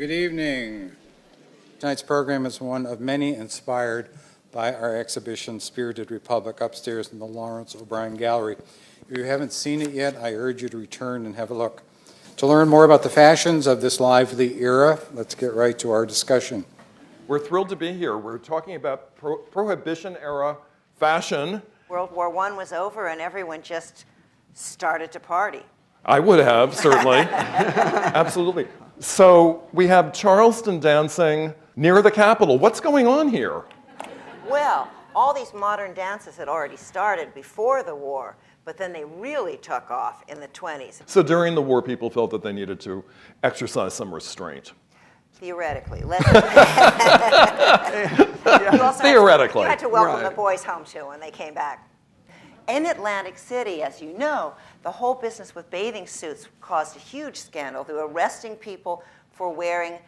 Good evening. Tonight's program is one of many inspired by our exhibition, Spirited Republic, upstairs in the Lawrence O'Brien Gallery. If you haven't seen it yet, I urge you to return and have a look. To learn more about the fashions of this lively era, let's get right to our discussion. We're thrilled to be here. We're talking about Prohibition-Era fashion. World War I was over and everyone just started to party. I would have, certainly. Absolutely. So we have Charleston dancing near the Capitol. What's going on here? Well, all these modern dances had already started before the war, but then they really took off in the 20s. So during the war, people felt that they needed to exercise some restraint. Theoretically. Theoretically. You had to welcome the boys home, too, when they came back. In Atlantic City, as you know, the whole business with bathing suits caused a huge scandal. They were arresting people for wearing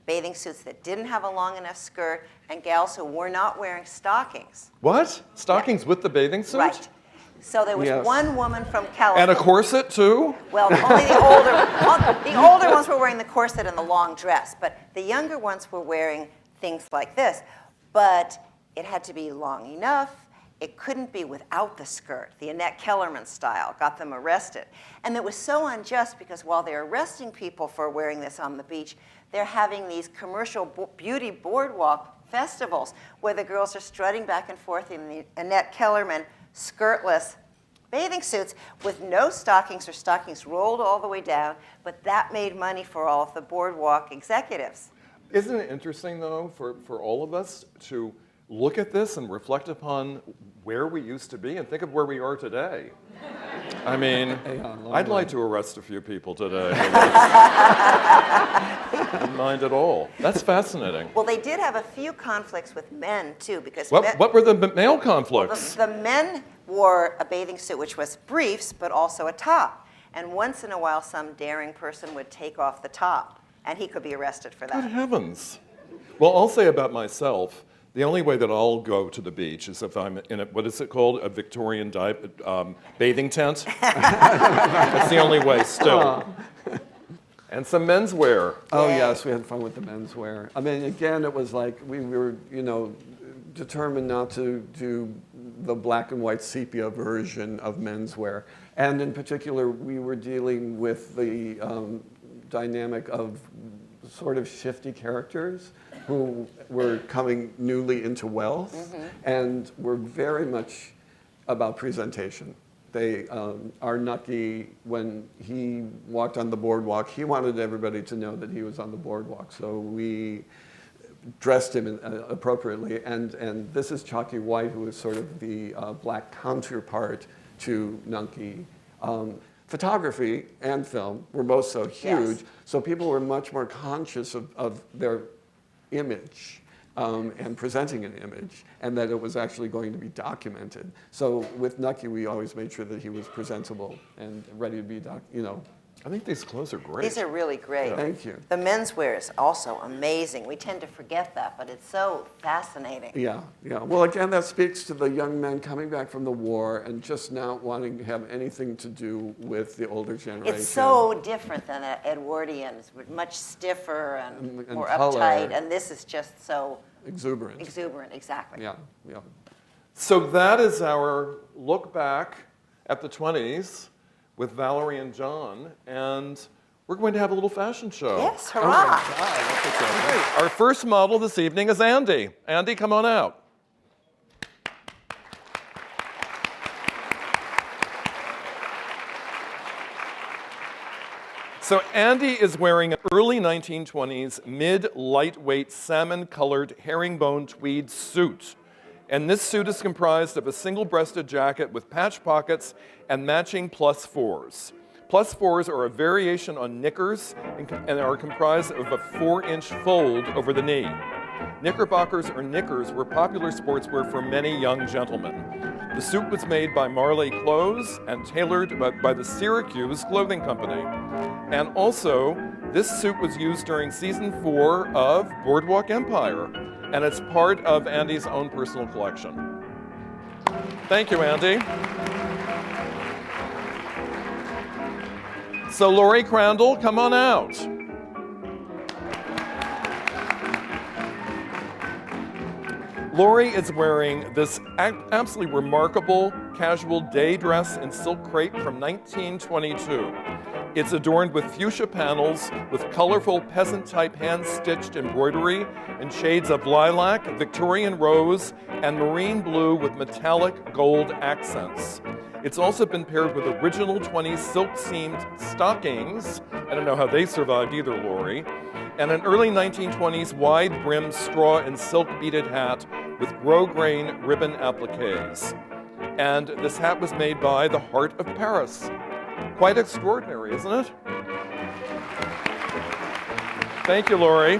bathing suits that didn't have a long enough skirt and gals who were not wearing stockings. What? Stockings with the bathing suit? Right. So there was one woman from California. And a corset, too? Well, only the older ones were wearing the corset and the long dress, but the younger ones were wearing things like this. But it had to be long enough. It couldn't be without the skirt. The Annette Kellerman style got them arrested. And it was so unjust because while they're arresting people for wearing this on the beach, they're having these commercial beauty boardwalk festivals where the girls are strutting back and forth in the Annette Kellerman skirtless bathing suits with no stockings or stockings rolled all the way down, but that made money for all of the boardwalk executives. Isn't it interesting, though, for all of us to look at this and reflect upon where we used to be and think of where we are today? I mean, I'd like to arrest a few people today. Don't mind at all. That's fascinating. Well, they did have a few conflicts with men, too, because what were the male conflicts? Well, the men wore a bathing suit, which was briefs, but also a top. And once in a while, some daring person would take off the top, and he could be arrested for that. Good heavens. Well, I'll say about myself, the only way that I'll go to the beach is if I'm in what is it called? A Victorian bathing tent? That's the only way still. And some menswear. Oh, yes, we had fun with the menswear. I mean, again, it was like we were, determined not to do the black and white sepia version of menswear. And in particular, we were dealing with the dynamic of sort of shifty characters who were coming newly into wealth and were very much about presentation. They, our Nucky, when he walked on the boardwalk, he wanted everybody to know that he was on the boardwalk. So we dressed him appropriately. And this is Chalky White, who is sort of the black counterpart to Nucky. Photography and film were both so huge, so people were much more conscious of their image and presenting an image, and that it was actually going to be documented. So with Nucky, we always made sure that he was presentable and ready to be, I think these clothes are great. These are really great. Yeah. Thank you. The menswear is also amazing. We tend to forget that, but it's so fascinating. Yeah. Well, again, that speaks to the young men coming back from the war and just not wanting to have anything to do with the older generation. It's so different than Edwardians. We're much stiffer and more color. uptight, and this is just so exuberant. Exuberant, exactly. Yeah. So that is our look back at the 20s with Valerie and John, and we're going to have a little fashion show. Yes, hurrah! Oh, our first model this evening is Andy. Andy, come on out. So Andy is wearing an early 1920s mid-lightweight salmon-colored herringbone tweed suit. And this suit is comprised of a single-breasted jacket with patch pockets and matching plus fours. Plus fours are a variation on knickers and are comprised of a 4-inch fold over the knee. Knickerbockers or knickers were popular sportswear for many young gentlemen. The suit was made by Marley Clothes and tailored by the Syracuse Clothing Company. And also, this suit was used during season 4 of Boardwalk Empire, and it's part of Andy's own personal collection. Thank you, Andy. So Lori Crandall, come on out. Lori is wearing this absolutely remarkable casual day dress in silk crepe from 1922. It's adorned with fuchsia panels with colorful peasant-type hand-stitched embroidery in shades of lilac, Victorian rose, and marine blue with metallic gold accents. It's also been paired with original 20s silk-seamed stockings. I don't know how they survived either, Lori. And an early 1920s wide-brimmed straw and silk beaded hat with grosgrain ribbon appliques. And this hat was made by the Heart of Paris. Quite extraordinary, isn't it? Thank you, Lori.